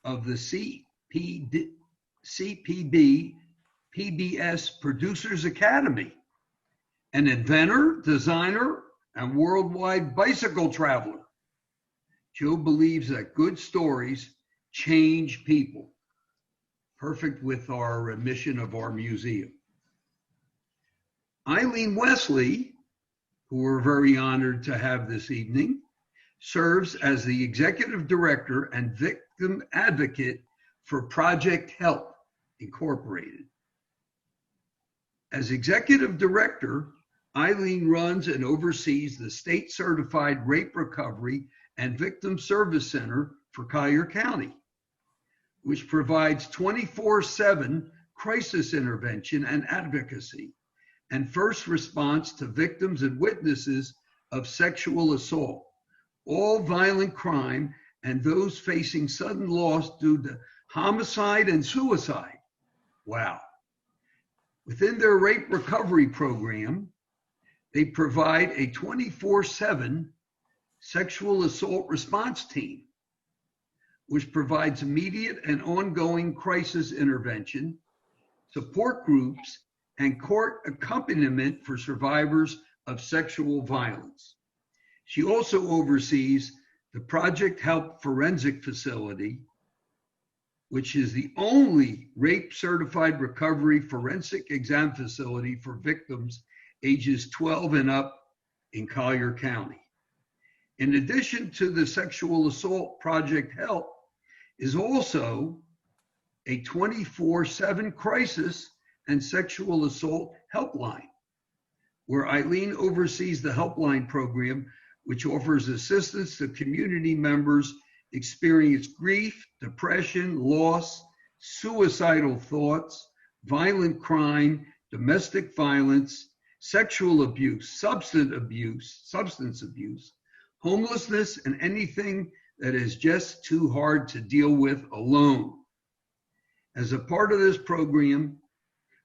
of the CPB PBS Producers Academy, an inventor, designer, and worldwide bicycle traveler. Joe believes that good stories change people. Perfect with our mission of our museum. Eileen Wesley, who we're very honored to have this evening, serves as the executive director and victim advocate for Project Help Incorporated. As executive director, Eileen runs and oversees the state certified rape recovery and victim service center for Collier County, which provides 24/7 crisis intervention and advocacy and first response to victims and witnesses of sexual assault, all violent crime, and those facing sudden loss due to homicide and suicide. Wow. Within their rape recovery program, they provide a 24/7 sexual assault response team, which provides immediate and ongoing crisis intervention, support groups, and court accompaniment for survivors of sexual violence. She also oversees the Project Help Forensic Facility, which is the only rape certified recovery forensic exam facility for victims ages 12 and up in Collier County. In addition to the sexual assault, Project Help is also a 24/7 crisis and sexual assault helpline, where Eileen oversees the helpline program, which offers assistance to community members experience grief, depression, loss, suicidal thoughts, violent crime, domestic violence, sexual abuse, substance abuse, homelessness, and anything that is just too hard to deal with alone. As a part of this program,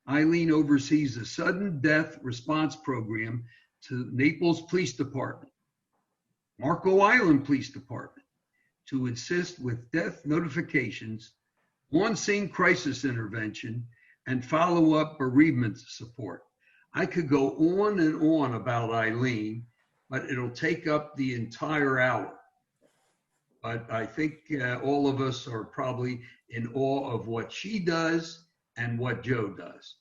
Eileen oversees the sudden death response program to Naples Police Department, Marco Island Police Department, to assist with death notifications, on-scene crisis intervention, and follow-up bereavement support. I could go on and on about Eileen, but it'll take up the entire hour. But I think all of us are probably in awe of what she does and what Joe does.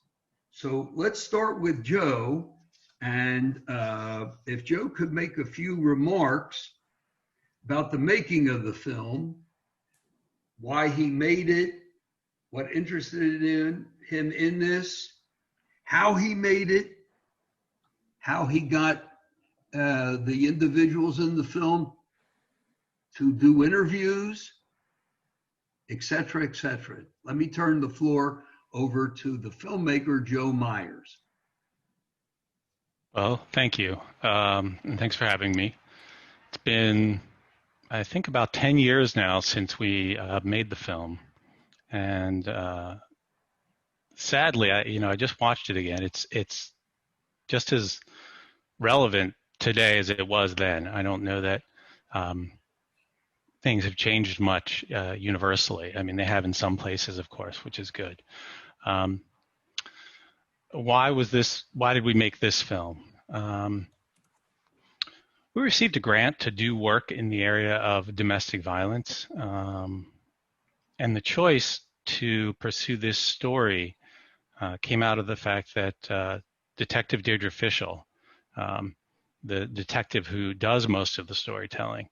So let's start with Joe. And if Joe could make a few remarks about the making of the film, why he made it, what interested him in this, how he made it, how he got the individuals in the film to do interviews, et cetera, et cetera. Let me turn the floor over to the filmmaker, Joe Myers. Well, thank you. And thanks for having me. It's been, I think, about 10 years now since we made the film. And sadly, I just watched it again. It's just as relevant today as it was then. I don't know that things have changed much universally. I mean, they have in some places, of course, which is good. Why did we make this film? We received a grant to do work in the area of domestic violence. And the choice to pursue this story came out of the fact that Detective Deirdre Fishel, the detective who does most of the storytelling,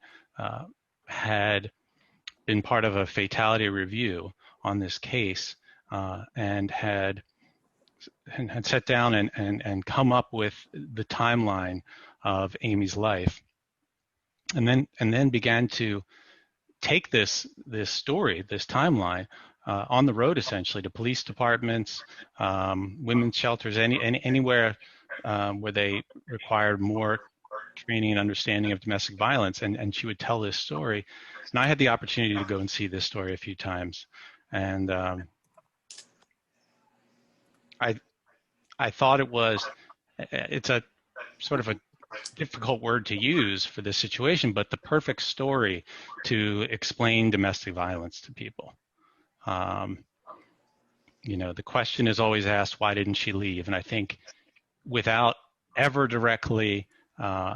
had been part of a fatality review on this case and had sat down and come up with the timeline of Amy's life, and then began to take this story, this timeline, on the road, essentially, to police departments, women's shelters, anywhere where they required more training and understanding of domestic violence, and she would tell this story. And I had the opportunity to go and see this story a few times, and I thought it's a sort of a difficult word to use for this situation, but the perfect story to explain domestic violence to people. The question is always asked, why didn't she leave? And I think without ever directly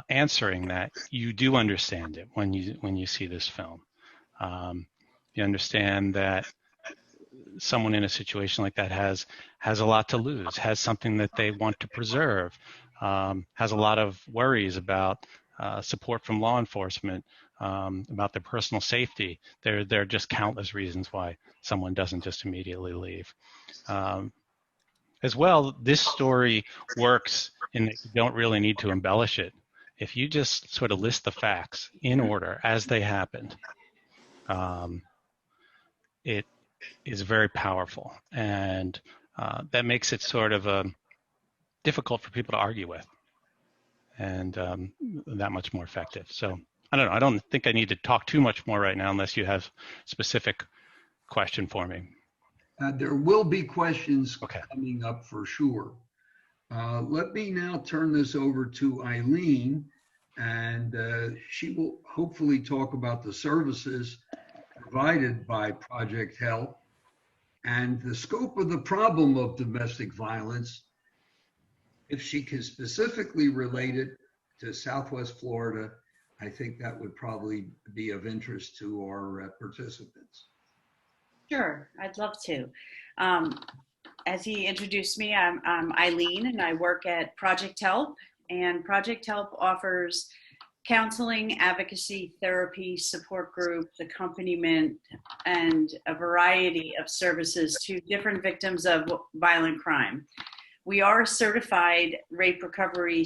answering that, you do understand it when you see this film. You understand that someone in a situation like that has a lot to lose, has something that they want to preserve, has a lot of worries about support from law enforcement, about their personal safety. There are just countless reasons why someone doesn't just immediately leave. As well, this story works in that you don't really need to embellish it. If you just sort of list the facts in order as they happened, it is very powerful, and that makes it sort of difficult for people to argue with, and that much more effective. So I don't know. I don't think I need to talk too much more right now unless you have specific question for me. There will be questions Okay. coming up for sure. Let me now turn this over to Eileen, and she will hopefully talk about the services provided by Project Help and the scope of the problem of domestic violence. If she can specifically relate it to Southwest Florida, I think that would probably be of interest to our participants. Sure, I'd love to. As he introduced me, I'm Eileen, and I work at Project Help. And Project Help offers counseling, advocacy, therapy, support groups, accompaniment, and a variety of services to different victims of violent crime. We are a certified rape recovery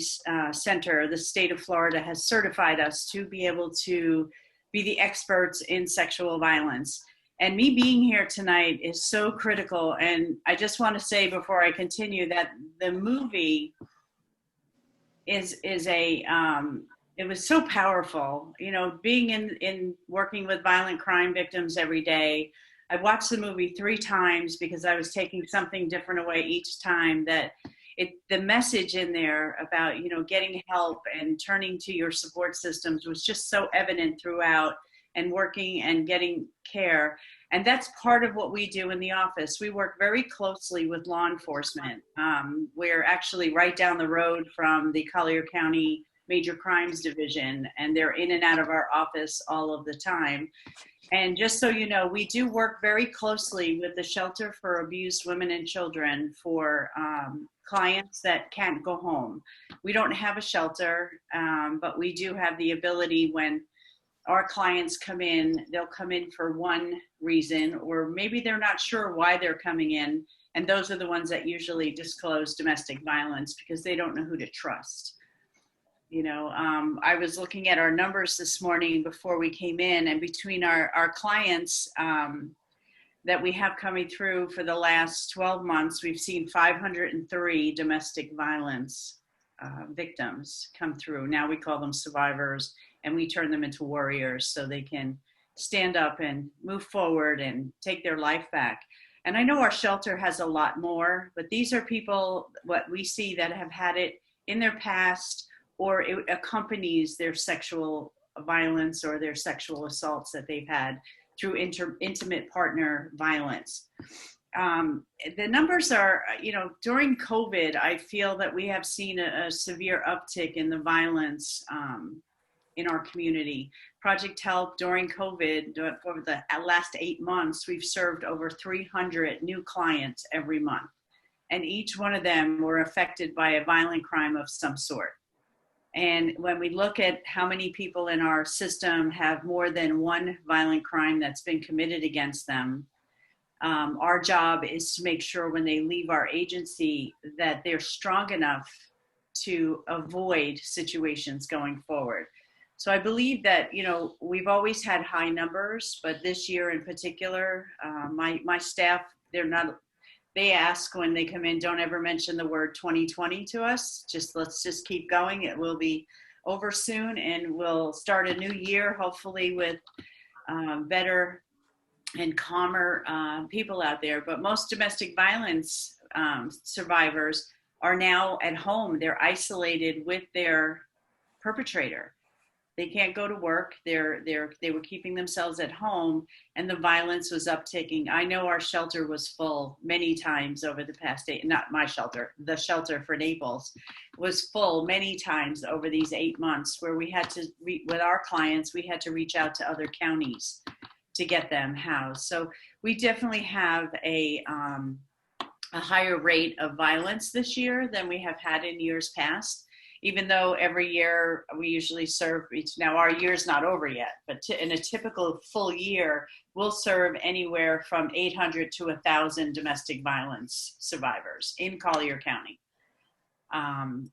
center. The state of Florida has certified us to be able to be the experts in sexual violence. And me being here tonight is so critical. And I just want to say before I continue that the movie it was so powerful. Being in working with violent crime victims every day, I watched the movie 3 times because I was taking something different away each time. The message in there about, getting help and turning to your support systems was just so evident throughout, and working and getting care. And that's part of what we do in the office. We work very closely with law enforcement. We're actually right down the road from the Collier County Major Crimes Division, and they're in and out of our office all of the time. And just so you know, we do work very closely with the Shelter for Abused Women and Children for clients that can't go home. We don't have a shelter, but we do have the ability when our clients come in, they'll come in for one reason, or maybe they're not sure why they're coming in. And those are the ones that usually disclose domestic violence because they don't know who to trust. I was looking at our numbers this morning before we came in, and between our clients that we have coming through for the last 12 months, we've seen 503 domestic violence victims come through. Now we call them survivors, and we turn them into warriors so they can stand up and move forward and take their life back. And I know our shelter has a lot more, but these are people, what we see, that have had it in their past, or it accompanies their sexual violence or their sexual assaults that they've had through intimate partner violence. The numbers are, during COVID, I feel that we have seen a severe uptick in the violence in our community. Project Help during COVID, over the last 8 months, we've served over 300 new clients every month. And each one of them were affected by a violent crime of some sort. And when we look at how many people in our system have more than one violent crime that's been committed against them, our job is to make sure when they leave our agency that they're strong enough to avoid situations going forward. So I believe that, we've always had high numbers, but this year in particular, my staff, they ask when they come in, don't ever mention the word 2020 to us. Let's just keep going. It will be over soon, and we'll start a new year, hopefully with better and calmer people out there. But most domestic violence survivors are now at home. They're isolated with their perpetrator. They can't go to work. They were keeping themselves at home, and the violence was upticking. I know our shelter was full many times over the past not my shelter, the shelter for Naples was full many times over these 8 months, where we had to, with our clients, we had to reach out to other counties to get them housed. So we definitely have a higher rate of violence this year than we have had in years past. Even though every year we usually serve, now our year's not over yet, but in a typical full year, we'll serve anywhere from 800 to 1,000 domestic violence survivors in Collier County.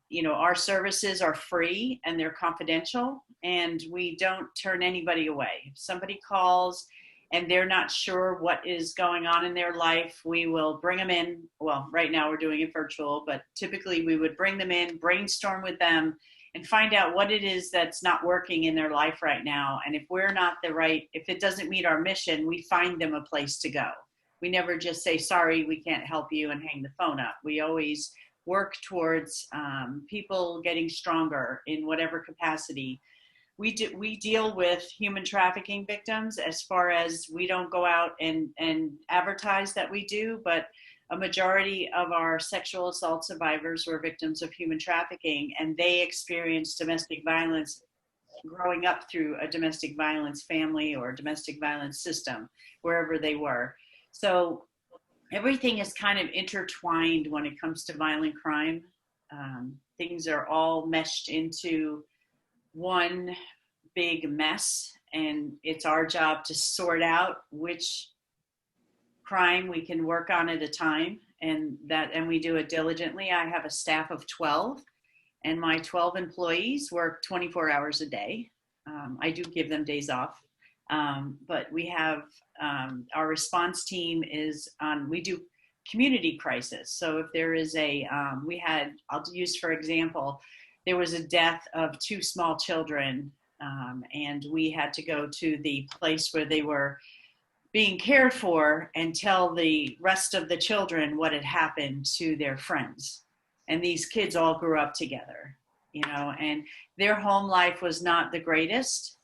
You know, our services are free and they're confidential, and we don't turn anybody away. If somebody calls and they're not sure what is going on in their life, we will bring them in. Well, right now we're doing it virtual, but typically we would bring them in, brainstorm with them, and find out what it is that's not working in their life right now. And if we're not if it doesn't meet our mission, we find them a place to go. We never just say, sorry, we can't help you, and hang the phone up. We always work towards people getting stronger in whatever capacity. We deal with human trafficking victims, as far as we don't go out and advertise that we do, but a majority of our sexual assault survivors were victims of human trafficking, and they experienced domestic violence growing up through a domestic violence family or domestic violence system, wherever they were. So everything is kind of intertwined when it comes to violent crime. Things are all meshed into one big mess, and it's our job to sort out which crime we can work on at a time, and we do it diligently. I have a staff of 12, and my 12 employees work 24 hours a day. I do give them days off, but we have our response team we do community crisis. So if there is I'll use for example, there was a death of 2 small children, and we had to go to the place where they were being cared for and tell the rest of the children what had happened to their friends. And these kids all grew up together, you know, and their home life was not the greatest.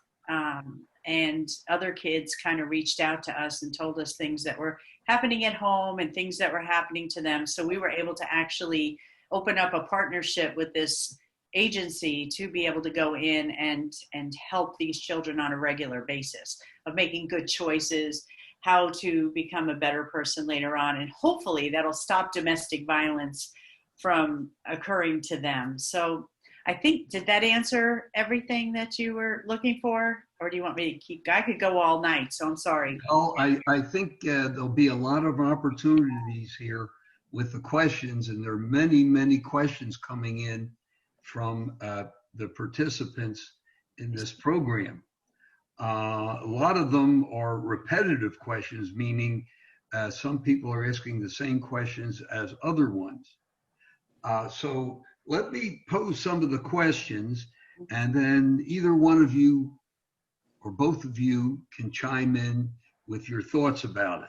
And other kids kind of reached out to us and told us things that were happening at home and things that were happening to them. So we were able to actually open up a partnership with this agency to be able to go in and help these children on a regular basis of making good choices, how to become a better person later on. And hopefully that'll stop domestic violence from occurring to them. So I think, did that answer everything that you were looking for? Or do you want me to keep, I could go all night, so I'm sorry. Well, I think there'll be a lot of opportunities here with the questions, and there are many, many questions coming in from the participants in this program. A lot of them are repetitive questions, meaning some people are asking the same questions as other ones. So let me pose some of the questions, and then either one of you or both of you can chime in with your thoughts about it.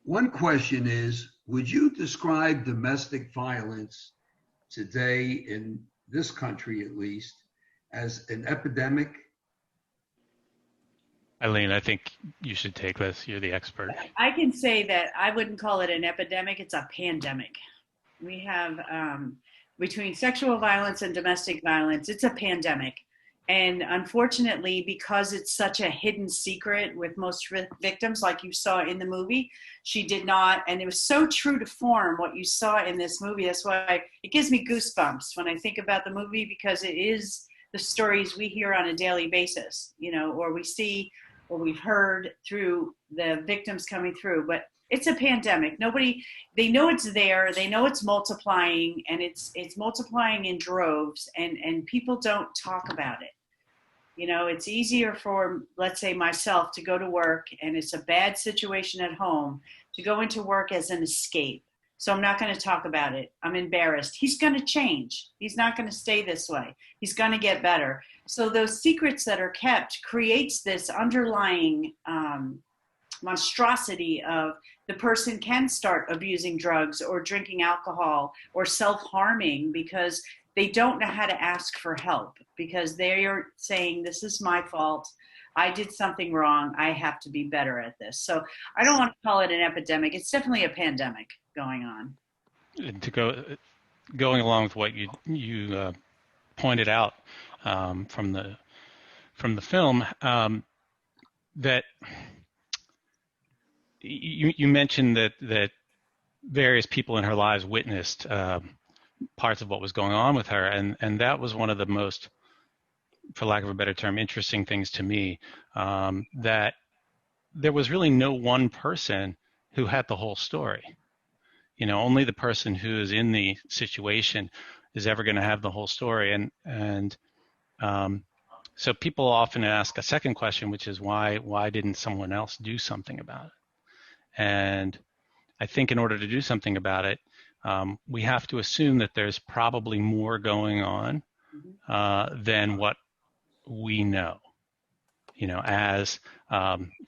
One question is, would you describe domestic violence today, in this country at least, as an epidemic? Eileen, I think you should take this. You're the expert. I can say that I wouldn't call it an epidemic. It's a pandemic. We have, between sexual violence and domestic violence, it's a pandemic. And unfortunately, because it's such a hidden secret with most victims, like you saw in the movie, she did not, and it was so true to form what you saw in this movie. That's why it gives me goosebumps when I think about the movie, because it is the stories we hear on a daily basis, you know, or we see, or we've heard through the victims coming through. But it's a pandemic. They know it's there, they know it's multiplying, and it's multiplying in droves, and people don't talk about it. You know, it's easier for, let's say, myself to go to work and it's a bad situation at home, to go into work as an escape. So I'm not going to talk about it. I'm embarrassed. He's going to change. He's not going to stay this way. He's going to get better. So those secrets that are kept creates this underlying monstrosity of the person can start abusing drugs or drinking alcohol or self-harming because they don't know how to ask for help because they're saying, this is my fault. I did something wrong. I have to be better at this. So I don't want to call it an epidemic. It's definitely a pandemic going on. And going along with what you pointed out from the film, that you mentioned that various people in her lives witnessed parts of what was going on with her, and that was one of the most, for lack of a better term, interesting things to me, that there was really no one person who had the whole story. Only the person who is in the situation is ever going to have the whole story. And so people often ask a second question, which is why didn't someone else do something about it? And I think in order to do something about it, we have to assume that there's probably more going on than what we know, as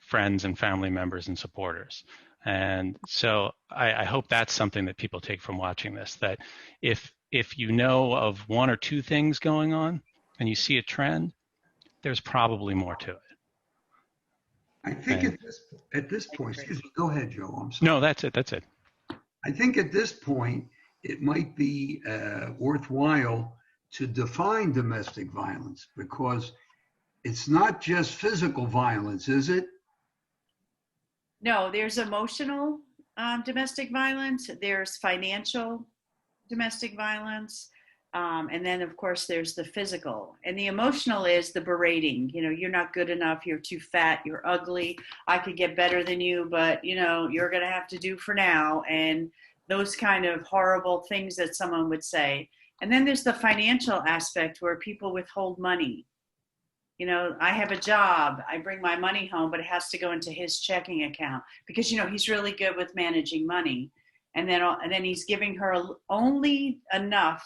friends and family members and supporters. And so I hope that's something that people take from watching this, that if you know of one or two things going on and you see a trend, there's probably more to it. I think at this point, excuse me, go ahead, Joe. I'm sorry. No, that's it. I think at this point, it might be worthwhile to define domestic violence, because it's not just physical violence, is it? No, there's emotional domestic violence. There's financial domestic violence. And then, of course, there's the physical. And the emotional is the berating. You're not good enough. You're too fat. You're ugly. I could get better than you, but, you're going to have to do for now. And those kind of horrible things that someone would say. And then there's the financial aspect where people withhold money. I have a job. I bring my money home, but it has to go into his checking account because, he's really good with managing money. And then he's giving her only enough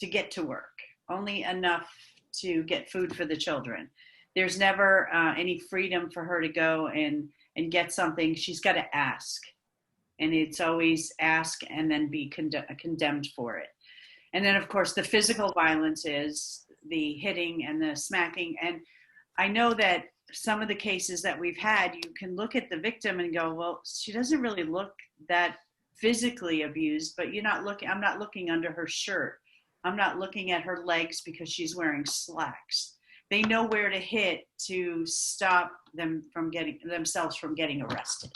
to get to work, only enough to get food for the children. There's never any freedom for her to go and get something. She's got to ask. And it's always ask and then be condemned for it. And then, of course, the physical violence is the hitting and the smacking. And I know that some of the cases that we've had, you can look at the victim and go, well, she doesn't really look that physically abused, but I'm not looking under her shirt. I'm not looking at her legs because she's wearing slacks. They know where to hit to stop themselves from getting arrested.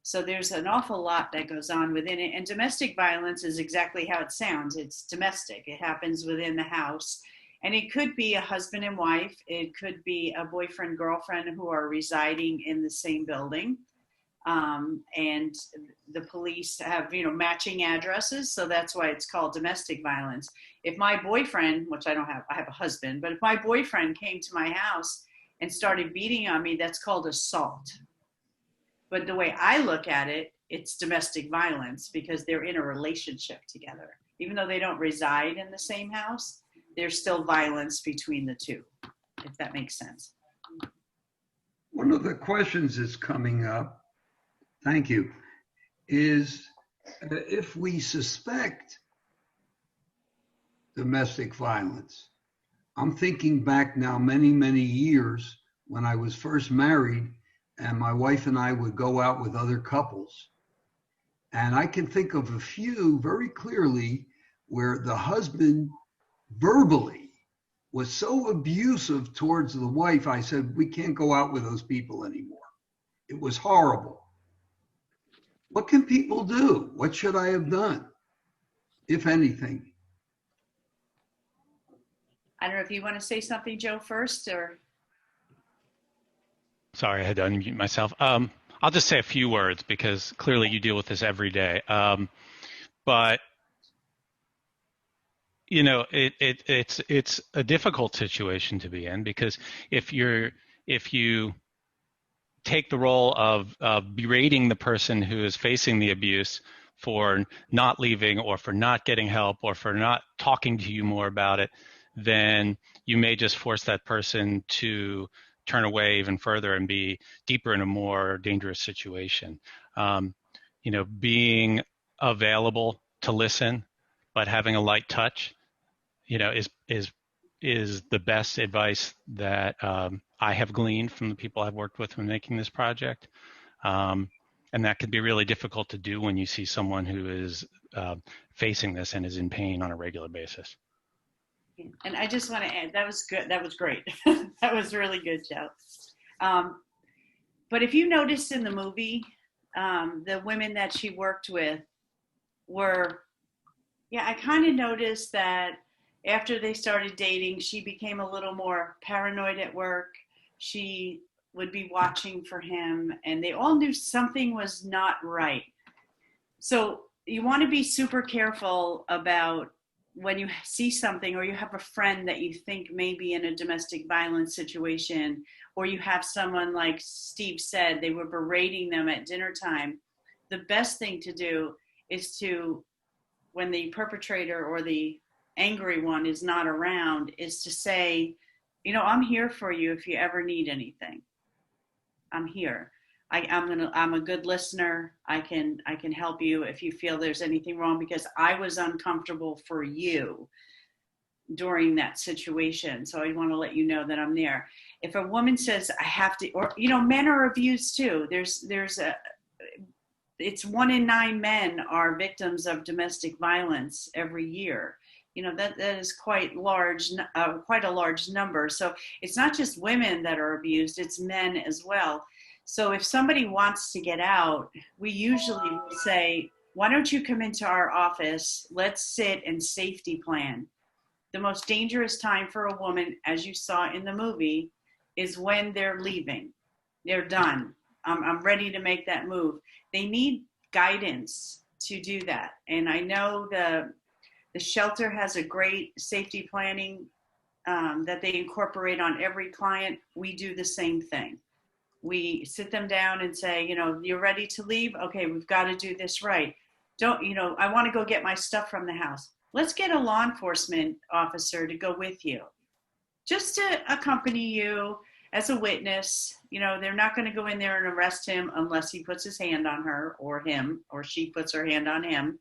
So there's an awful lot that goes on within it. And domestic violence is exactly how it sounds. It's domestic. It happens within the house. And it could be a husband and wife. It could be a boyfriend, girlfriend who are residing in the same building. And the police have, matching addresses. So that's why it's called domestic violence. If my boyfriend, which I have a husband, but if my boyfriend came to my house and started beating on me, that's called assault. But the way I look at it, it's domestic violence because they're in a relationship together. Even though they don't reside in the same house, there's still violence between the two, if that makes sense. One of the questions that's coming up, thank you, is if we suspect domestic violence. I'm thinking back now many, many years when I was first married and my wife and I would go out with other couples. And I can think of a few very clearly where the husband verbally was so abusive towards the wife, I said, we can't go out with those people anymore. It was horrible. What can people do? What should I have done, if anything? I don't know if you want to say something, Joe, first, or... Sorry, I had to unmute myself. I'll just say a few words because clearly you deal with this every day. But it's a difficult situation to be in because if you take the role of berating the person who is facing the abuse for not leaving or for not getting help or for not talking to you more about it, then you may just force that person to turn away even further and be deeper in a more dangerous situation. Being available to listen, but having a light touch is the best advice that I have gleaned from the people I've worked with when making this project. And that can be really difficult to do when you see someone who is facing this and is in pain on a regular basis. And I just want to add, that was good. That was great. That was really good, Joe. But if you noticed in the movie, the women that she worked with were, I kind of noticed that after they started dating, she became a little more paranoid at work. She would be watching for him, and they all knew something was not right. So you want to be super careful about when you see something, or you have a friend that you think may be in a domestic violence situation, or you have someone, like Steve said, they were berating them at dinner time. The best thing to do is to, when the perpetrator or the angry one is not around, is to say, I'm here for you if you ever need anything. I'm here. I'm a good listener. I can help you if you feel there's anything wrong, because I was uncomfortable for you during that situation. So I want to let you know that I'm there. If a woman says I have to, or men are abused too. It's 1 in 9 men are victims of domestic violence every year. That is quite a large number. So it's not just women that are abused, it's men as well. So if somebody wants to get out, we usually will say, why don't you come into our office? Let's sit and safety plan. The most dangerous time for a woman, as you saw in the movie, is when they're leaving. They're done. I'm ready to make that move. They need guidance to do that. And I know the shelter has a great safety planning that they incorporate on every client. We do the same thing. We sit them down and say, you're ready to leave? Okay, we've got to do this right. I want to go get my stuff from the house. Let's get a law enforcement officer to go with you, just to accompany you as a witness. They're not going to go in there and arrest him unless he puts his hand on her, or him, or she puts her hand on him.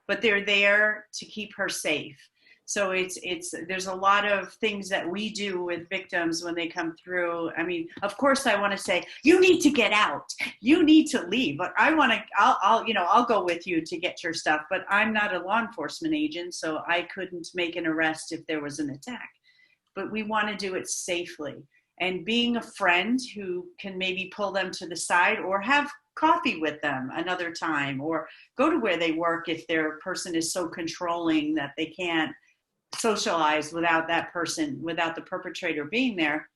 But they're there to keep her safe. So there's a lot of things that we do with victims when they come through. I mean, of course I want to say, you need to get out, you need to leave, but I'll go with you to get your stuff, but I'm not a law enforcement agent, so I couldn't make an arrest if there was an attack. But we want to do it safely. And being a friend who can maybe pull them to the side, or have coffee with them another time, or go to where they work if their person is so controlling that they can't socialize without that person, without the perpetrator being there.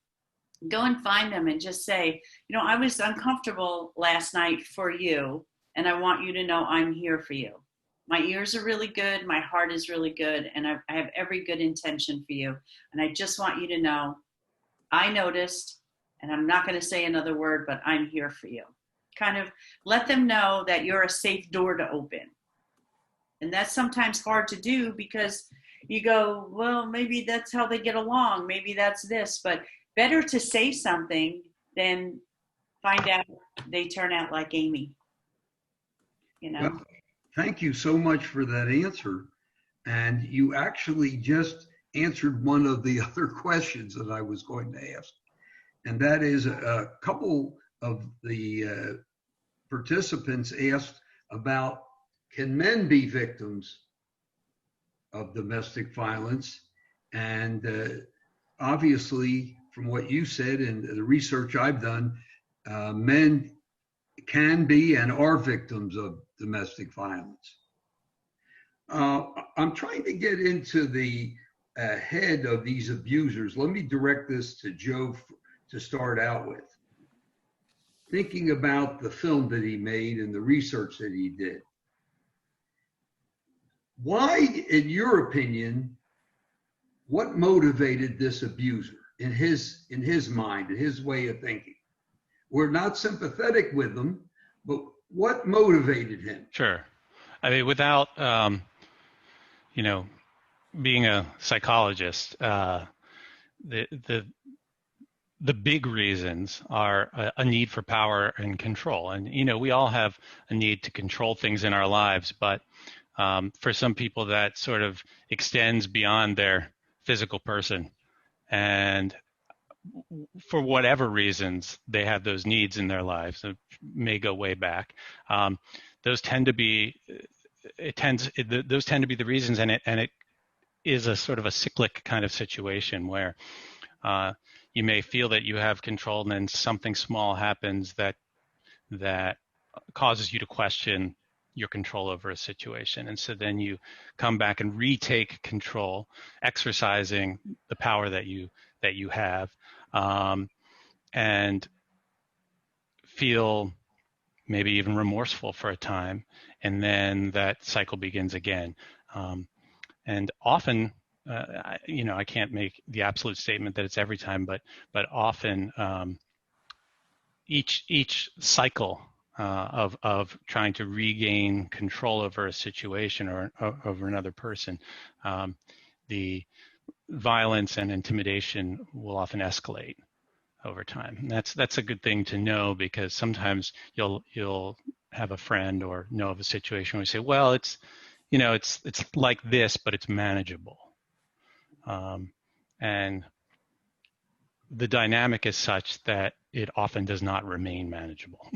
Go and find them and just say, I was uncomfortable last night for you, and I want you to know I'm here for you. My ears are really good, my heart is really good, and I have every good intention for you. And I just want you to know I noticed, and I'm not going to say another word, but I'm here for you. Kind of let them know that you're a safe door to open. And that's sometimes hard to do, because you go, well, maybe that's how they get along. Maybe that's this, but better to say something than find out they turn out like Amy. Well, thank you so much for that answer. And you actually just answered one of the other questions that I was going to ask. And that is, a couple of the participants asked about, can men be victims of domestic violence? And obviously, from what you said and the research I've done, men can be and are victims of domestic violence. I'm trying to get into the head of these abusers. Let me direct this to Joe to start out with. Thinking about the film that he made and the research that he did, why, in your opinion, what motivated this abuser in his mind, in his way of thinking? We're not sympathetic with him, but what motivated him? Sure. I mean, without, being a psychologist, the big reasons are a need for power and control. And, we all have a need to control things in our lives, but For some people, that sort of extends beyond their physical person. And for whatever reasons, they have those needs in their lives. It may go way back. Those tend to be those tend to be the reasons, and it is a sort of a cyclic kind of situation where you may feel that you have control, and then something small happens that causes you to question your control over a situation. And so then you come back and retake control, exercising the power that you have, and feel maybe even remorseful for a time, and then that cycle begins again. And often, I can't make the absolute statement that it's every time, but often each cycle of trying to regain control over a situation or over another person, the violence and intimidation will often escalate over time. And that's a good thing to know, because sometimes you'll have a friend or know of a situation where you say, well, it's like this, but it's manageable. And the dynamic is such that it often does not remain manageable.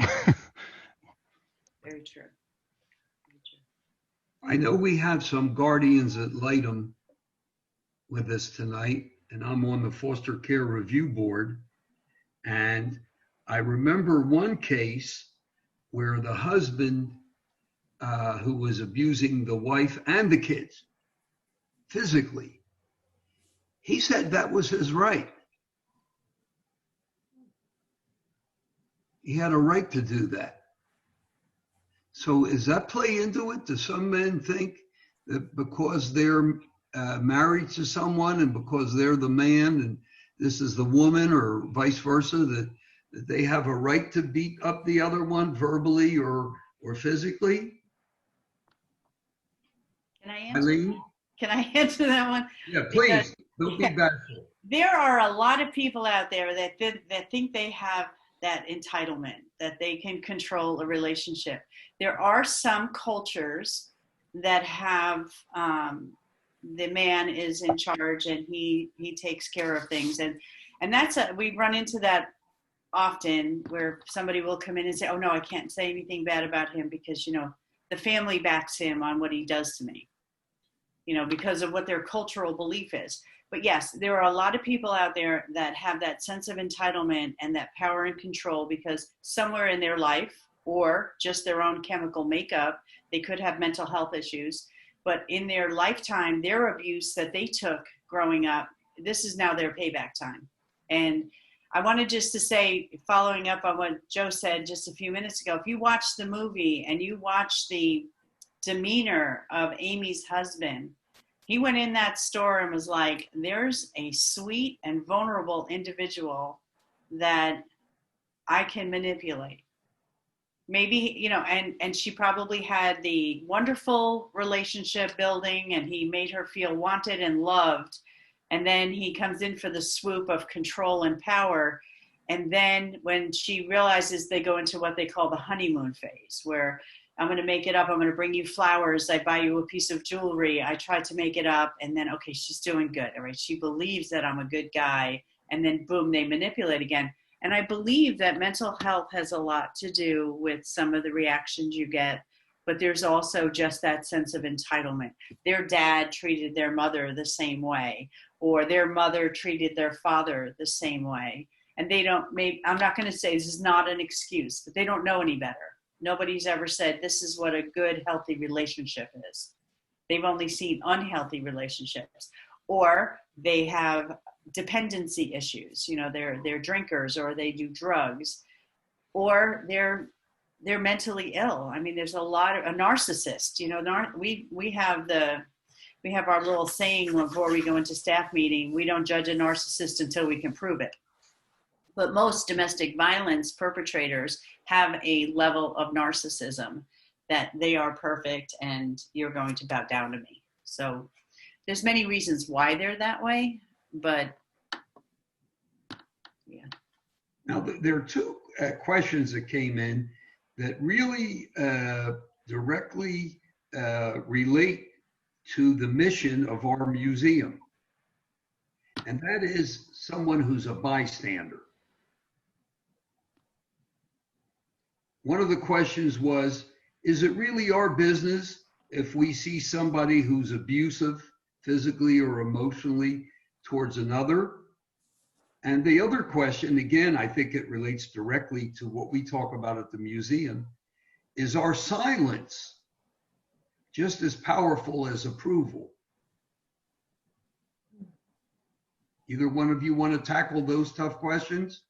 Very true. Very true. I know we have some guardians ad litem with us tonight, and I'm on the foster care review board. And I remember one case where the husband who was abusing the wife and the kids physically, he said that was his right. He had a right to do that. So does that play into it? Do some men think that because they're married to someone and because they're the man and this is the woman, or vice versa, that they have a right to beat up the other one verbally or physically? Can I answer? Eileen? Can I answer that one? Yeah, please. Because, Don't be bashful. there are a lot of people out there that think they have that entitlement, that they can control a relationship. There are some cultures that have the man is in charge and he takes care of things, and that's we run into that often, where somebody will come in and say, oh no, I can't say anything bad about him because the family backs him on what he does to me, because of what their cultural belief is. But yes, there are a lot of people out there that have that sense of entitlement and that power and control because somewhere in their life, or just their own chemical makeup, they could have mental health issues. But in their lifetime, their abuse that they took growing up, this is now their payback time. And I wanted just to say, following up on what Joe said just a few minutes ago, if you watch the movie and you watch the demeanor of Amy's husband, he went in that store and was like, there's a sweet and vulnerable individual that I can manipulate. Maybe, and she probably had the wonderful relationship building and he made her feel wanted and loved. And then he comes in for the swoop of control and power. And then when she realizes, they go into what they call the honeymoon phase, where I'm going to make it up. I'm going to bring you flowers. I buy you a piece of jewelry. I try to make it up. And then, okay, she's doing good. All right. She believes that I'm a good guy. And then boom, they manipulate again. And I believe that mental health has a lot to do with some of the reactions you get, but there's also just that sense of entitlement. Their dad treated their mother the same way, or their mother treated their father the same way. And they don't, I'm not going to say this is not an excuse, but they don't know any better. Nobody's ever said this is what a good, healthy relationship is. They've only seen unhealthy relationships, or they have dependency issues. They're drinkers, or they do drugs, or they're mentally ill. I mean, there's a lot of a narcissist. We have our little saying before we go into staff meeting: we don't judge a narcissist until we can prove it. But most domestic violence perpetrators have a level of narcissism that they are perfect and you're going to bow down to me. So there's many reasons why they're that way, but yeah. Now, there are two questions that came in that really directly relate to the mission of our museum. And that is someone who's a bystander. One of the questions was, is it really our business if we see somebody who's abusive physically or emotionally towards another? And the other question, again, I think it relates directly to what we talk about at the museum, is our silence just as powerful as approval? Either one of you want to tackle those tough questions?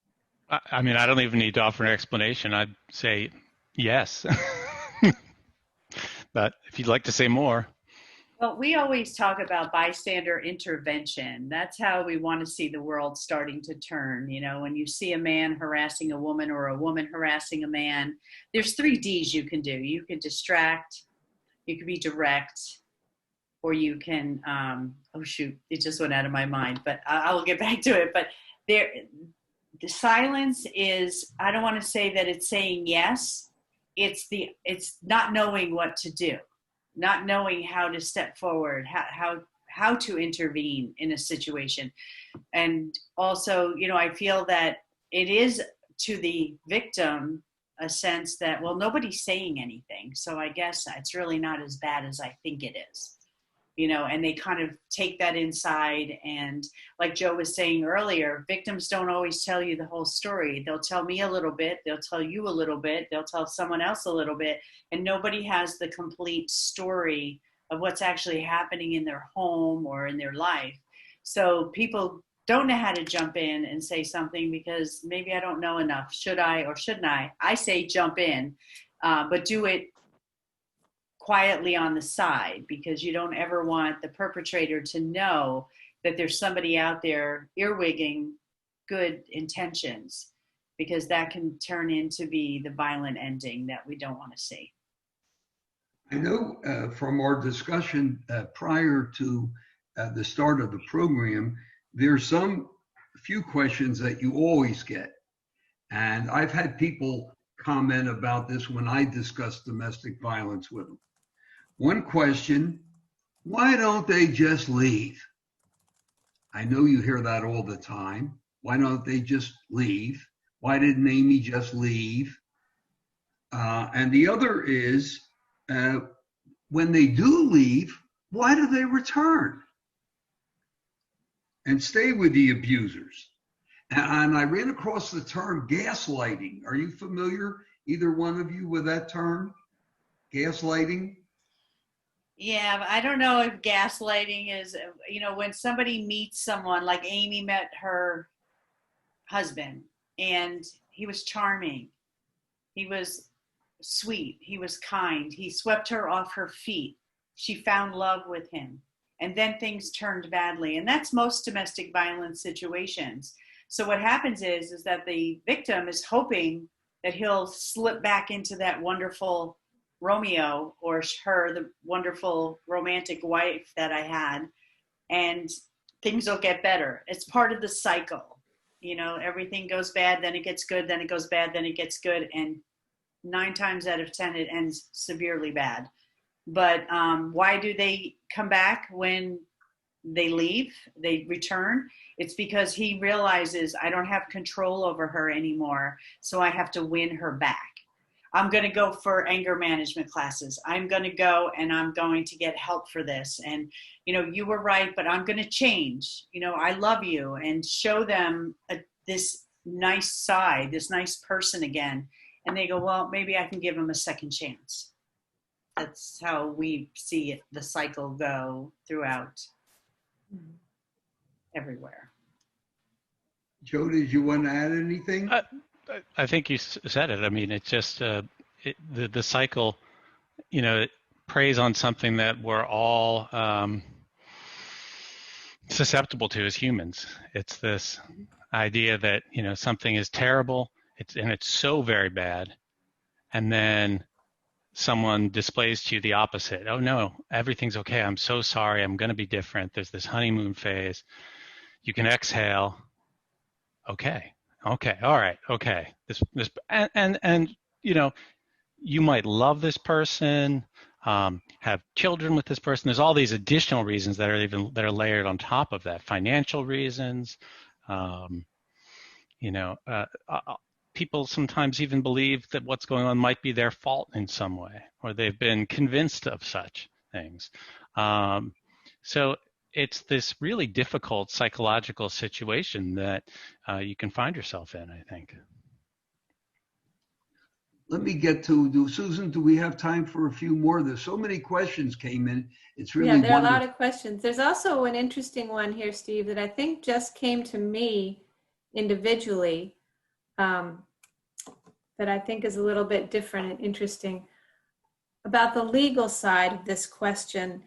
I mean, I don't even need to offer an explanation. I'd say yes. But if you'd like to say more. Well, we always talk about bystander intervention. That's how we want to see the world starting to turn. You know, when you see a man harassing a woman or a woman harassing a man, there's 3 Ds you can do. You can distract, you can be direct, or you can, oh shoot, it just went out of my mind, but I'll get back to it. But the silence is, I don't want to say that it's saying yes. It's not knowing what to do, not knowing how to step forward, how to intervene in a situation. And also, you know, I feel that it is to the victim a sense that, well, nobody's saying anything, so I guess it's really not as bad as I think it is. You know, and they kind of take that inside. And like Joe was saying earlier, victims don't always tell you the whole story. They'll tell me a little bit, they'll tell you a little bit, they'll tell someone else a little bit, and nobody has the complete story of what's actually happening in their home or in their life. So people don't know how to jump in and say something because maybe I don't know enough. Should I or shouldn't I? I say jump in, but do it quietly on the side, because you don't ever want the perpetrator to know that there's somebody out there earwigging good intentions, because that can turn into be the violent ending that we don't want to see. I know from our discussion prior to the start of the program, there's some few questions that you always get. And I've had people comment about this when I discuss domestic violence with them. One question, why don't they just leave? I know you hear that all the time. Why don't they just leave? Why didn't Amy just leave? And the other is, when they do leave, why do they return and stay with the abusers? And I ran across the term gaslighting. Are you familiar, either one of you, with that term? Gaslighting? Yeah, but I don't know if gaslighting is, you know, when somebody meets someone, like Amy met her husband, and he was charming. He was sweet. He was kind. He swept her off her feet. She found love with him. And then things turned badly. And that's most domestic violence situations. So what happens is that the victim is hoping that he'll slip back into that wonderful Romeo, or her, the wonderful romantic wife that I had, and things will get better. It's part of the cycle. You know, everything goes bad, then it gets good, then it goes bad, then it gets good. And 9 times out of 10, it ends severely bad. But why do they come back when they leave, they return? It's because he realizes, I don't have control over her anymore, so I have to win her back. I'm going to go for anger management classes. I'm going to go and I'm going to get help for this. And, you know, you were right, but I'm going to change. You know, I love you, and show them this nice side, this nice person again. And they go, well, maybe I can give him a second chance. That's how we see it, the cycle go throughout everywhere. Joe, did you want to add anything? I think you said it. I mean, it's just the cycle, you know, it preys on something that we're all susceptible to as humans. It's this idea that, you know, something is terrible, it's so very bad, and then someone displays to you the opposite. Oh no, everything's okay. I'm so sorry. I'm going to be different. There's this honeymoon phase. You can exhale. Okay. All right. Okay. This and you know, you might love this person. have children with this person. There's all these additional reasons that are layered on top of that. Financial reasons. You know, people sometimes even believe that what's going on might be their fault in some way, or they've been convinced of such things. So it's this really difficult psychological situation that you can find yourself in, I think. Let me get to, Susan, do we have time for a few more? There's so many questions came in. It's really there are wonderful. a lot of questions. There's also an interesting one here, Steve, that I think just came to me individually, that I think is a little bit different and interesting. About the legal side of this question,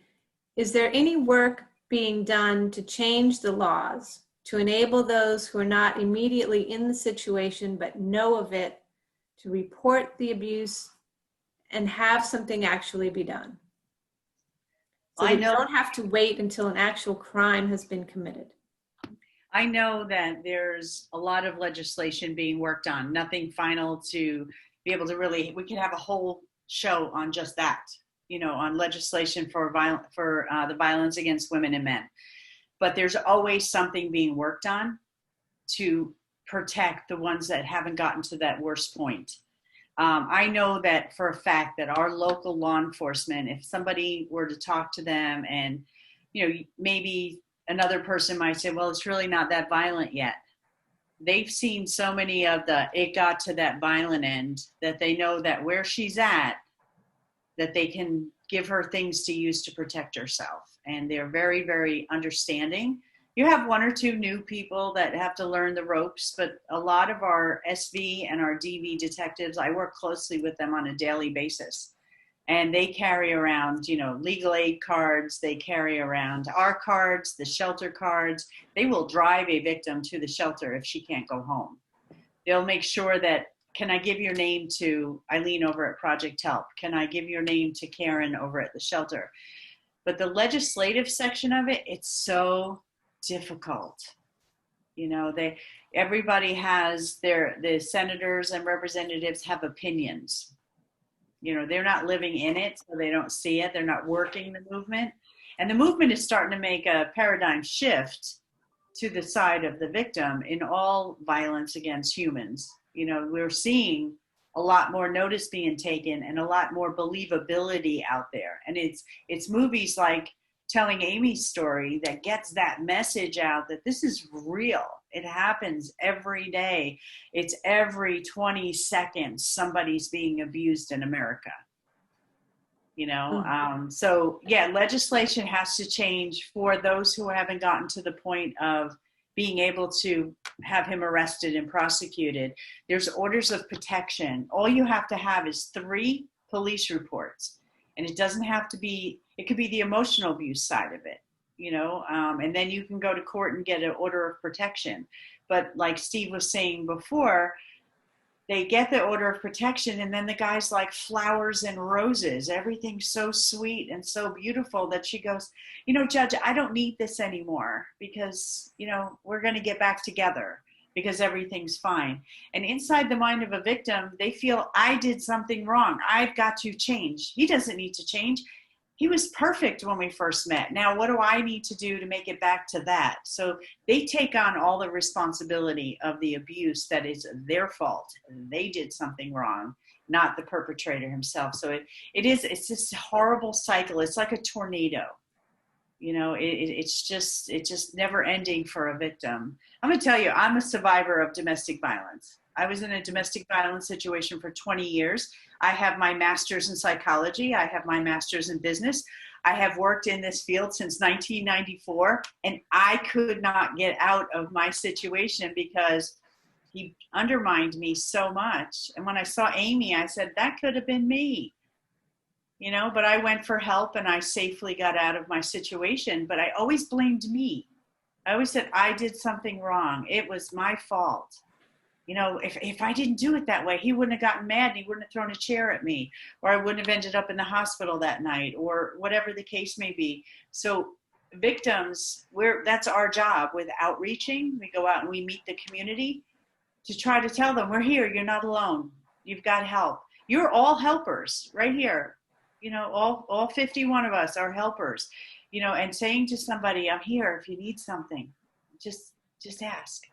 is there any work being done to change the laws to enable those who are not immediately in the situation but know of it to report the abuse and have something actually be done? So you don't have to wait until an actual crime has been committed. I know that there's a lot of legislation being worked on, nothing final to be able to really, we could have a whole show on just that, you know, on legislation for the violence against women and men. But there's always something being worked on to protect the ones that haven't gotten to that worst point. I know that for a fact that our local law enforcement, if somebody were to talk to them and, you know, maybe another person might say, well, it's really not that violent yet. They've seen so many of it got to that violent end that they know that where she's at, that they can give her things to use to protect herself. And they're very, very understanding. You have one or two new people that have to learn the ropes, but a lot of our SV and our DV detectives, I work closely with them on a daily basis. And they carry around, you know, legal aid cards. They carry around our cards, the shelter cards. They will drive a victim to the shelter if she can't go home. They'll make sure that, can I give your name to Eileen over at Project Help? Can I give your name to Karen over at the shelter? But the legislative section of it, it's so difficult. You know, everybody has the senators and representatives have opinions. You know, they're not living in it, so they don't see it. They're not working the movement. And the movement is starting to make a paradigm shift to the side of the victim in all violence against humans. You know, we're seeing a lot more notice being taken and a lot more believability out there. And it's movies like Telling Amy's Story that gets that message out that this is real. It happens every day. It's every 20 seconds somebody's being abused in America. You know, so yeah, legislation has to change for those who haven't gotten to the point of being able to have him arrested and prosecuted. There's orders of protection. All you have to have is 3 police reports. And it doesn't have to be, it could be the emotional abuse side of it, you know, and then you can go to court and get an order of protection. But like Steve was saying before, they get the order of protection and then the guy's like flowers and roses. Everything's so sweet and so beautiful that she goes, you know, Judge, I don't need this anymore because, you know, we're going to get back together because everything's fine. And inside the mind of a victim, they feel I did something wrong. I've got to change. He doesn't need to change. He was perfect when we first met. Now, what do I need to do to make it back to that? So they take on all the responsibility of the abuse that is their fault. They did something wrong, not the perpetrator himself. So it's this horrible cycle. It's like a tornado. You know, it's just never ending for a victim. I'm going to tell you, I'm a survivor of domestic violence. I was in a domestic violence situation for 20 years. I have my master's in psychology. I have my master's in business. I have worked in this field since 1994, and I could not get out of my situation because he undermined me so much. And when I saw Amy, I said, that could have been me. You know, but I went for help and I safely got out of my situation, but I always blamed me. I always said, I did something wrong. It was my fault. You know, if I didn't do it that way, he wouldn't have gotten mad and he wouldn't have thrown a chair at me, or I wouldn't have ended up in the hospital that night, or whatever the case may be. So victims, that's our job with outreaching. We go out and we meet the community to try to tell them, we're here, you're not alone. You've got help. You're all helpers right here. all 51 of us are helpers, and saying to somebody, I'm here if you need something, just ask.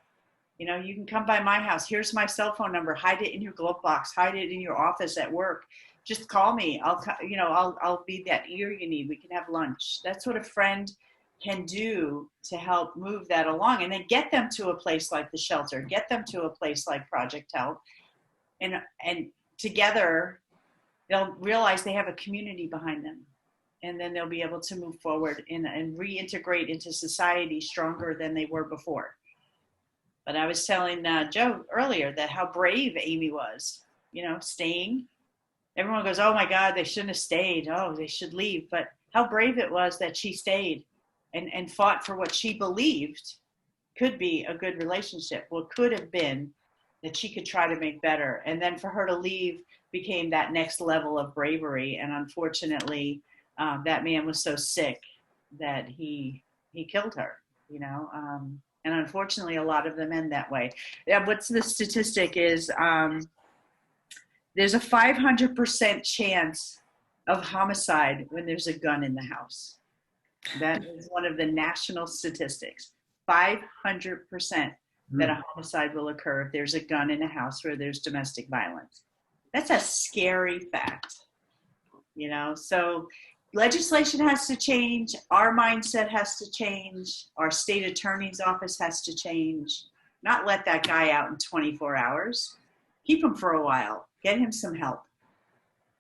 You can come by my house. Here's my cell phone number. Hide it in your glove box. Hide it in your office at work. Just call me. I'll be that ear you need. We can have lunch. That's what a friend can do to help move that along, and then get them to a place like the shelter, get them to a place like Project Help, and together they'll realize they have a community behind them, and then they'll be able to move forward and reintegrate into society stronger than they were before. But I was telling Joe earlier that how brave Amy was, staying. Everyone goes, oh my God, they shouldn't have stayed. Oh, they should leave. But how brave it was that she stayed and fought for what she believed could be a good relationship. What could have been that she could try to make better. And then for her to leave became that next level of bravery. And unfortunately, that man was so sick that he killed her, and unfortunately, a lot of them end that way. What's the statistic is there's a 500% chance of homicide when there's a gun in the house. That is one of the national statistics. 500% that a homicide will occur if there's a gun in a house where there's domestic violence. That's a scary fact, so legislation has to change. Our mindset has to change. Our state attorney's office has to change. Not let that guy out in 24 hours. Keep him for a while. Get him some help.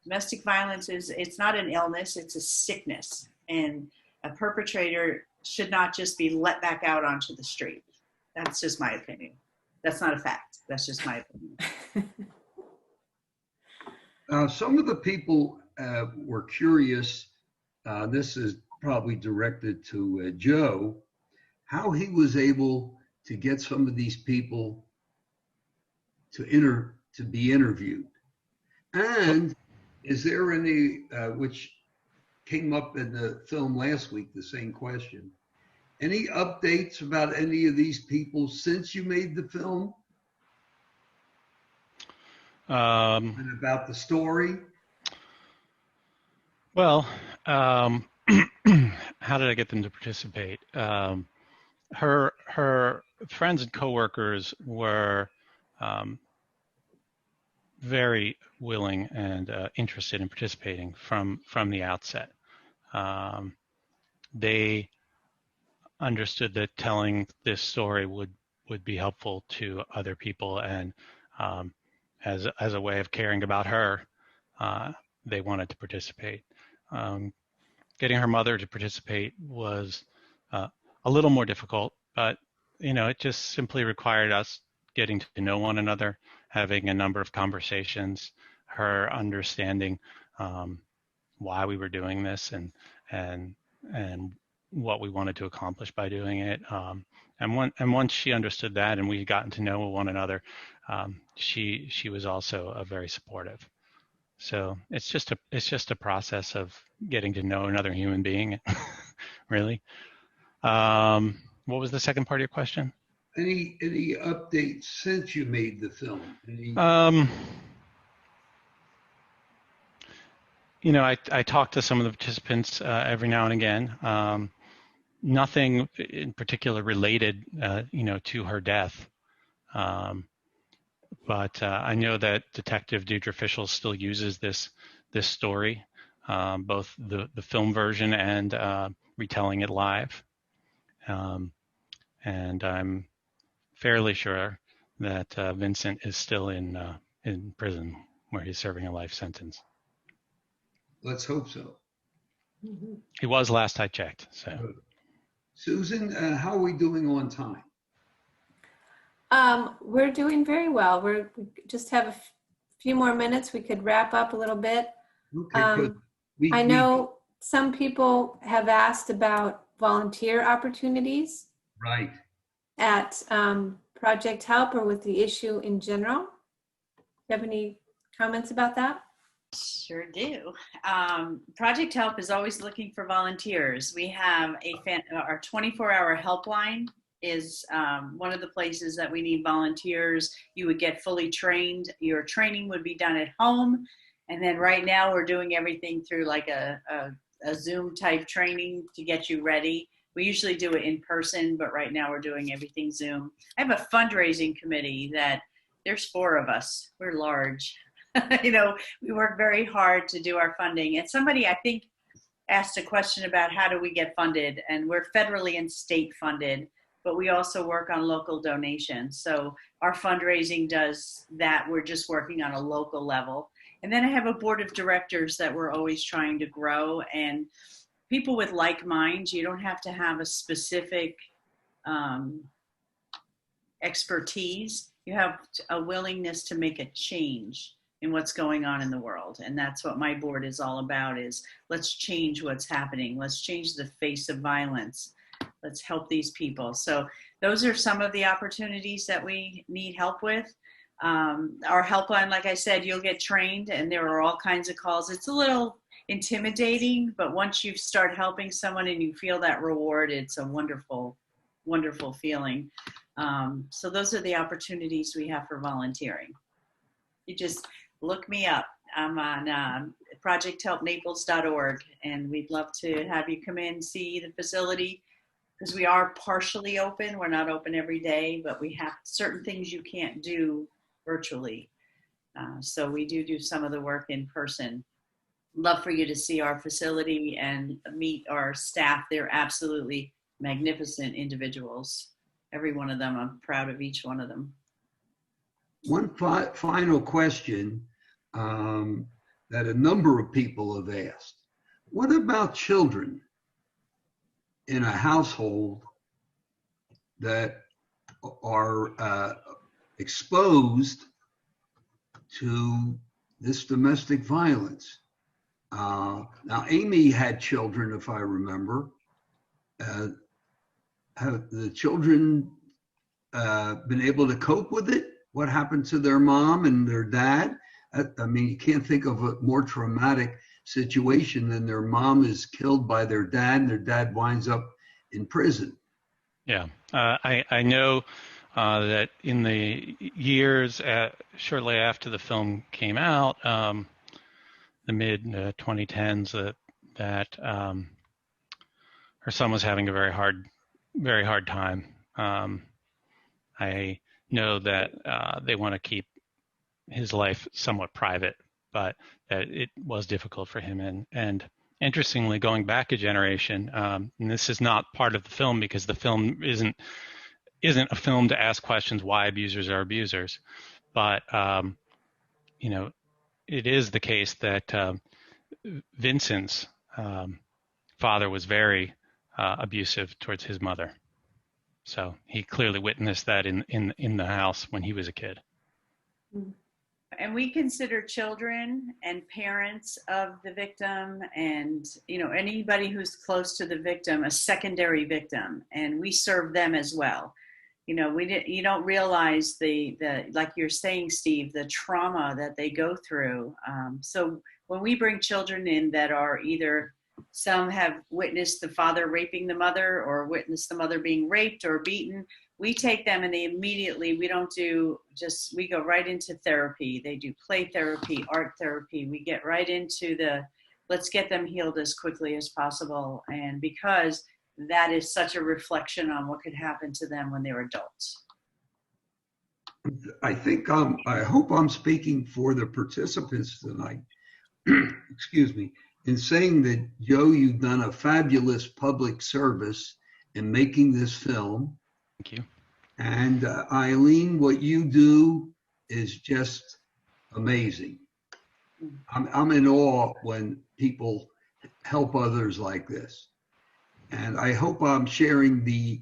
Domestic violence it's not an illness, it's a sickness. And a perpetrator should not just be let back out onto the street. That's just my opinion. That's not a fact. That's just my opinion. Some of the people were curious. This is probably directed to Joe, how he was able to get some of these people to be interviewed. And is there any, which came up in the film last week, the same question, any updates about any of these people since you made the film? And about the story? Well, how did I get them to participate? Her friends and coworkers were very willing and interested in participating from the outset. They understood that telling this story would be helpful to other people, and as a way of caring about her, they wanted to participate. Getting her mother to participate was a little more difficult, but it just simply required us getting to know one another, having a number of conversations, her understanding why we were doing this and what we wanted to accomplish by doing it. And once she understood that and we had gotten to know one another, she was also very supportive. So it's just a process of getting to know another human being, really. What was the second part of your question? Any updates since you made the film? I talk to some of the participants every now and again. Nothing in particular related, to her death. But I know that Detective Deirdre Fishel still uses this story, both the film version and retelling it live. And I'm fairly sure that Vincent is still in prison where he's serving a life sentence. Let's hope so. Mm-hmm. He was last I checked. So, Good. Susan, how are we doing on time? We're doing very well. We just have a few more minutes. We could wrap up a little bit. Okay, good. I know some people have asked about volunteer opportunities. Right. At Project Help or with the issue in general. Do you have any comments about that? Sure do. Project Help is always looking for volunteers. We have our 24-hour helpline is one of the places that we need volunteers. You would get fully trained. Your training would be done at home. And then right now we're doing everything through like a Zoom type training to get you ready. We usually do it in person, but right now we're doing everything Zoom. I have a fundraising committee that there's 4 of us. We're large. You know, we work very hard to do our funding. And somebody, I think, asked a question about how do we get funded, and we're federally and state funded, but we also work on local donations. So our fundraising does that. We're just working on a local level. And then I have a board of directors that we're always trying to grow, and people with like minds. You don't have to have a specific expertise. You have a willingness to make a change in what's going on in the world. And that's what my board is all about, is let's change what's happening. Let's change the face of violence. Let's help these people. So those are some of the opportunities that we need help with. Our helpline, like I said, you'll get trained and there are all kinds of calls. It's a little intimidating, but once you start helping someone and you feel that reward, it's a wonderful, wonderful feeling. So those are the opportunities we have for volunteering. You just look me up. I'm on projecthelpnaples.org, and we'd love to have you come in, see the facility, because we are partially open. We're not open every day, but we have certain things you can't do virtually. So we do some of the work in person. Love for you to see our facility and meet our staff. They're absolutely magnificent individuals. Every one of them, I'm proud of each one of them. One final question that a number of people have asked. What about children in a household that are exposed to this domestic violence? Now, Amy had children, if I remember. Have the children been able to cope with it? What happened to their mom and their dad? I mean, you can't think of a more traumatic situation than their mom is killed by their dad and their dad winds up in prison. Yeah, I know that in the years shortly after the film came out, the mid 2010s, that her son was having a very hard time. I know that they want to keep his life somewhat private, but that it was difficult for him. And interestingly, going back a generation, and this is not part of the film because the film isn't a film to ask questions why abusers are abusers, but you know, it is the case that Vincent's father was very abusive towards his mother. So he clearly witnessed that in the house when he was a kid. And we consider children and parents of the victim and, you know, anybody who's close to the victim a secondary victim, and we serve them as well. You know, you don't realize the like you're saying, Steve, the trauma that they go through. So when we bring children in that are either, some have witnessed the father raping the mother or witnessed the mother being raped or beaten, we take them and they immediately, we go right into therapy. They do play therapy, art therapy. We get right into let's get them healed as quickly as possible. And because that is such a reflection on what could happen to them when they're adults. I think, I hope I'm speaking for the participants tonight, excuse me, in saying that, Joe, you've done a fabulous public service in making this film. Thank you. And Eileen, what you do is just amazing. I'm in awe when people help others like this. And I hope I'm sharing the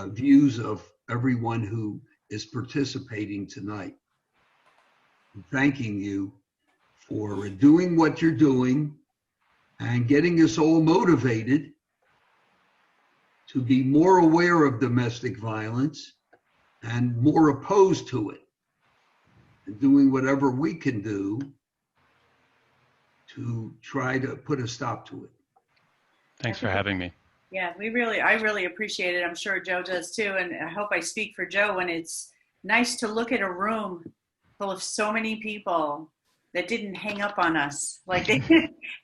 views of everyone who is participating tonight. Thanking you for doing what you're doing and getting us all motivated to be more aware of domestic violence and more opposed to it, and doing whatever we can do to try to put a stop to it. Thanks for having me. Yeah, I really appreciate it. I'm sure Joe does too. And I hope I speak for Joe when it's nice to look at a room full of so many people that didn't hang up on us. Like they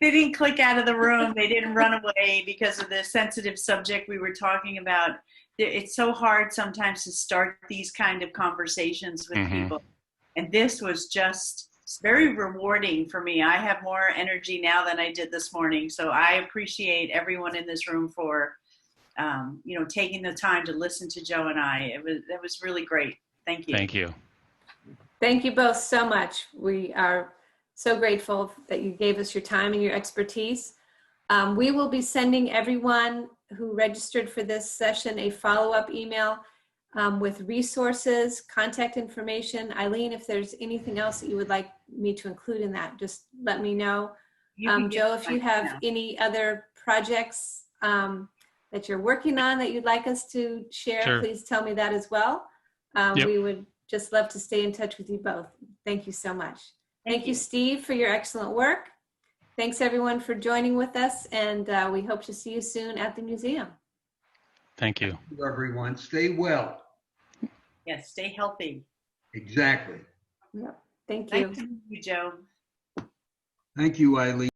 didn't click out of the room. They didn't run away because of the sensitive subject we were talking about. It's so hard sometimes to start these kind of conversations with people. And this was just very rewarding for me. I have more energy now than I did this morning. So I appreciate everyone in this room for, taking the time to listen to Joe and I. It was really great. Thank you. Thank you. Thank you both so much. We are so grateful that you gave us your time and your expertise. We will be sending everyone who registered for this session a follow-up email with resources, contact information. Eileen, if there's anything else that you would like me to include in that, just let me know. Joe, if you have any other projects that you're working on that you'd like us to share, Sure. Please tell me that as well. Yep. We would just love to stay in touch with you both. Thank you so much. Thank you, Steve, for your excellent work. Thanks, everyone, for joining with us, and we hope to see you soon at the museum. Thank you. Thank you, everyone. Stay well. Yes, stay healthy. Exactly. Yep. Thank you. Nice to meet you, Joe. Thank you, Eileen.